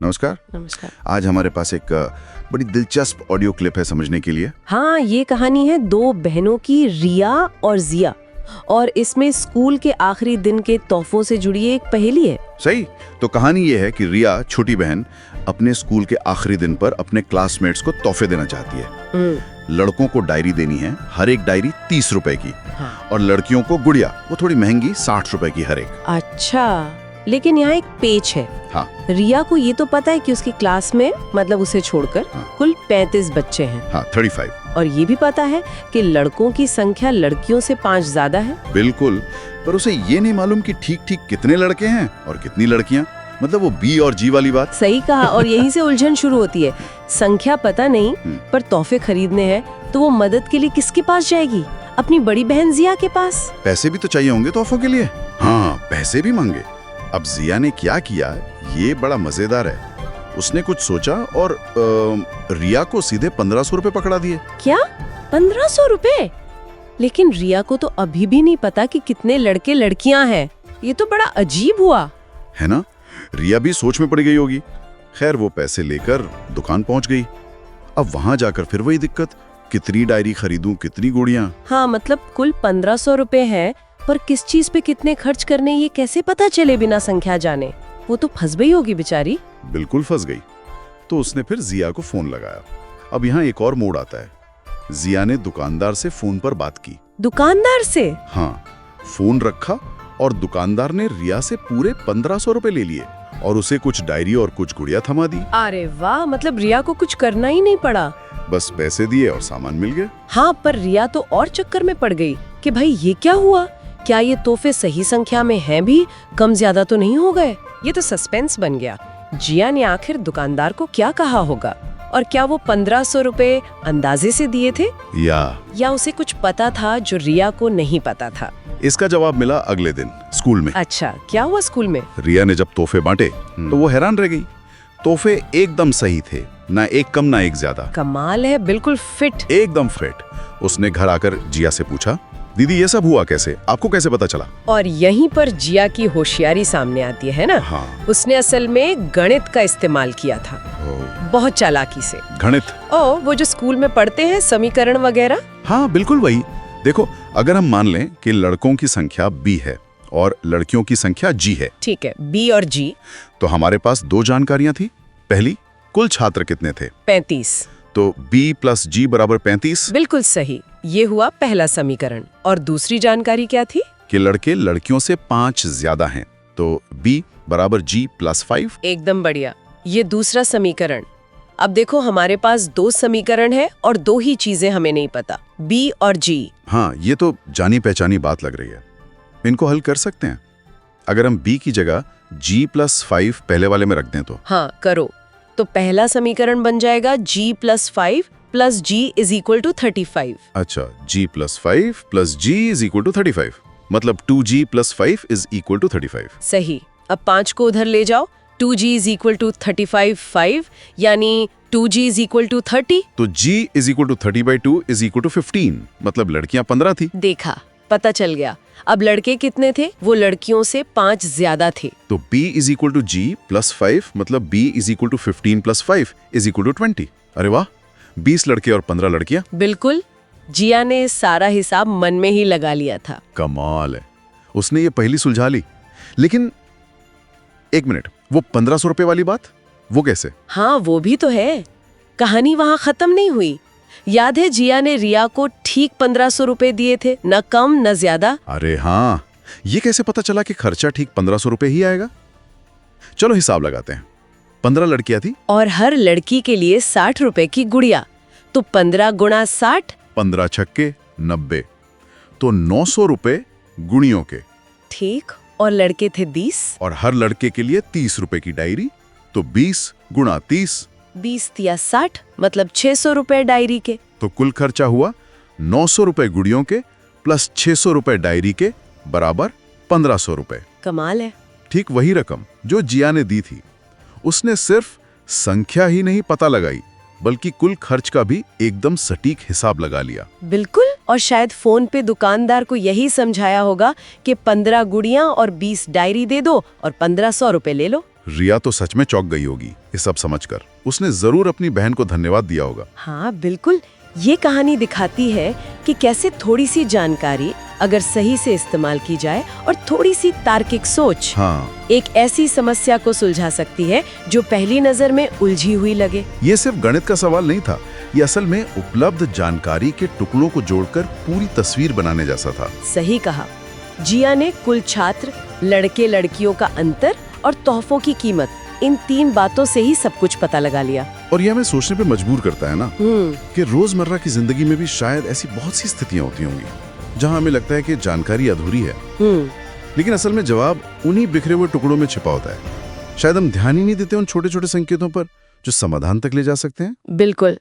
नमस्कार। नमस्कार। आज हमारे पास एक बड़ी दिलचस्प ऑडियो क्लिप है समझने के लिए। हाँ, ये कहानी है दो बहनों की, रिया और जिया, और इसमें स्कूल के आखिरी दिन के तोहफों से जुड़ी एक पहेली है। सही। तो कहानी ये है कि रिया, छोटी बहन, अपने स्कूल के आखिरी दिन पर अपने क्लासमेट्स को तोहफे देना चाहती है। लड़कों को डायरी देनी है, हर एक डायरी 30 रुपए की। हाँ। और लड़कियों को गुड़िया, वो थोड़ी महंगी, 60 रुपए की हर एक। अच्छा, लेकिन यहाँ एक पेच है। हाँ। रिया को ये तो पता है कि उसकी क्लास में, मतलब उसे छोड़कर, कुल 35 बच्चे हैं। हाँ, 35। और ये भी पता है कि लड़कों की संख्या लड़कियों से 5 ज्यादा है। बिल्कुल, पर उसे ये नहीं मालूम कि ठीक ठीक कितने लड़के हैं और कितनी लड़कियां। मतलब वो बी और जी वाली बात। सही कहा, और यहीं से उलझन शुरू होती है। संख्या पता नहीं, पर तोहफे खरीदने हैं, तो वो मदद के लिए किसके पास जाएगी? अपनी बड़ी बहन जिया के पास। पैसे भी तो चाहिए होंगे तोहफों के लिए। हाँ, पैसे भी मांगे। अब जिया ने क्या किया, ये बड़ा मजेदार है। उसने कुछ सोचा और रिया को सीधे 1500 रुपए पकड़ा दिए। क्या? 1500 रुपए? लेकिन रिया को तो अभी भी नहीं पता कि कितने लड़के लड़कियां हैं। ये तो बड़ा अजीब हुआ, है ना? रिया भी सोच में पड़ गई होगी। खैर, वो पैसे लेकर दुकान पहुंच गई। अब वहां जाकर फिर वही दिक्कत, कितनी डायरी खरीदूं, कितनी गुड़ियां। हाँ, मतलब कुल 1500 रुपए हैं, पर किस चीज पे कितने खर्च करने ये कैसे पता चले बिना संख्या जाने? वो तो फंस गई होगी बेचारी। बिल्कुल फंस गई। तो उसने फिर जिया को फोन लगाया। अब यहाँ एक और मोड़ आता है। जिया ने दुकानदार से फोन पर बात की। दुकानदार से? हाँ, फोन रखा और दुकानदार ने रिया से पूरे 1500 रुपए ले लिए और उसे कुछ डायरी और कुछ गुड़िया थमा दी। अरे वाह, मतलब रिया को कुछ करना ही नहीं पड़ा। बस पैसे दिए और सामान मिल गया। हाँ, पर रिया तो और चक्कर में पड़ गई कि भाई ये क्या हुआ? क्या ये तोहफे सही संख्या में हैं भी? कम ज्यादा तो नहीं हो गए? ये तो सस्पेंस बन गया। जिया ने आखिर दुकानदार को क्या कहा होगा? और क्या वो 1500 रुपए अंदाजे से दिए थे, या उसे कुछ पता था जो रिया को नहीं पता था? इसका जवाब मिला अगले दिन स्कूल में। अच्छा, क्या हुआ स्कूल में? रिया ने जब तोहफे बांटे तो वो हैरान रह गई। तोहफे एकदम सही थे, ना एक कम ना एक ज्यादा। कमाल है, बिल्कुल फिट। एकदम फिट। उसने घर आकर जिया से पूछा, दीदी ये सब हुआ कैसे? आपको कैसे पता चला? और यहीं पर जिया की होशियारी सामने आती है ना। हाँ। उसने असल में गणित का इस्तेमाल किया था, बहुत चालाकी से। गणित? वो जो स्कूल में पढ़ते हैं, समीकरण वगैरह। हाँ, बिल्कुल वही। देखो, अगर हम मान लें कि लड़कों की संख्या बी है और लड़कियों की संख्या जी है। ठीक है, बी और जी। तो हमारे पास दो जानकारियां थी। पहली, कुल छात्र कितने थे? 35। तो b प्लस जी बराबर 35। बिल्कुल सही, ये हुआ पहला समीकरण। और दूसरी जानकारी क्या थी? कि लड़के लड़कियों से 5 ज्यादा हैं। तो b बराबर g प्लस 5। एकदम बढ़िया, ये दूसरा समीकरण। अब देखो, हमारे पास 2 समीकरण है और 2 ही चीजें हमें नहीं पता, b और g। हाँ, ये तो जानी पहचानी बात लग रही है। इनको हल कर सकते हैं। अगर हम b की जगह g प्लस 5 पहले वाले में रख दें तो? हाँ, करो। तो पहला समीकरण बन जाएगा g plus 5 plus g is equal to 35। अच्छा, g plus 5 plus g is equal to 35। मतलब 2g plus 5 is equal to 35। सही। अब 5 को उधर ले जाओ। 2g इज इक्वल टू 35 5, यानी 2g इज इक्वल टू 30। तो g is equal to 30/2 is equal to 15। मतलब लड़कियां 15 थी। देखा, पता चल गया। अब लड़के कितने थे? वो लड़कियों से 5 ज्यादा थे। तो b is equal to g plus 5, मतलब b is equal to 15 plus 5 is equal to 20। अरे वाह, 20 लड़के और 15 लड़कियां। बिल्कुल। जिया ने सारा हिसाब मन में ही लगा लिया था। कमाल है, उसने ये पहली सुलझा ली। लेकिन एक मिनट, वो 1500 रुपए वाली बात, वो कैसे? हाँ, वो भी तो है। कहानी वहाँ खत्म नहीं हुई। याद है, जिया ने रिया को ठीक 1500 रुपए दिए थे, न कम न ज्यादा। अरे हाँ, ये कैसे पता चला कि खर्चा ठीक 1500 रुपए ही आएगा? चलो हिसाब लगाते हैं। 15 लड़कियां थी और हर लड़की के लिए 60 रुपए की गुड़िया। तो 15 गुणा 60। 15 छक्के 90। तो 900 रुपए गुणियों के। ठीक। और लड़के थे 20। और हर लड़के के लिए 30 रुपए की डायरी। तो 20 गुणा 30। 20 या 60, मतलब 600 रुपए डायरी के। तो कुल खर्चा हुआ 900 रुपए गुड़ियों के प्लस 600 रुपए डायरी के, बराबर 1500 रुपए। कमाल है। ठीक वही रकम जो जिया ने दी थी। उसने सिर्फ संख्या ही नहीं पता लगाई, बल्कि कुल खर्च का भी एकदम सटीक हिसाब लगा लिया। बिल्कुल। और शायद फोन पे दुकानदार को यही समझाया होगा कि 15 गुड़ियां और 20 डायरी दे दो और 1500 रुपए ले लो। रिया तो सच में चौंक गई होगी ये सब समझकर। उसने जरूर अपनी बहन को धन्यवाद दिया होगा। हाँ बिल्कुल, ये कहानी दिखाती है कि कैसे थोड़ी सी जानकारी अगर सही से इस्तेमाल की जाए और थोड़ी सी तार्किक सोच एक ऐसी समस्या को सुलझा सकती है जो पहली नजर में उलझी हुई लगे। ये सिर्फ गणित का सवाल नहीं था, ये असल में उपलब्ध जानकारी के टुकड़ों को जोड़कर पूरी तस्वीर बनाने जैसा था। सही कहा। जिया ने कुल छात्र, लड़के लड़कियों का अंतर और तोहफों की कीमत, इन 3 बातों से ही सब कुछ पता लगा लिया। और ये हमें सोचने पे मजबूर करता है ना कि रोजमर्रा की जिंदगी में भी शायद ऐसी बहुत सी स्थितियां होती होंगी जहां हमें लगता है कि जानकारी अधूरी है, लेकिन असल में जवाब उन्हीं बिखरे हुए टुकड़ों में छिपा होता है। शायद हम ध्यान ही नहीं देते उन छोटे छोटे संकेतों पर जो समाधान तक ले जा सकते हैं। बिल्कुल।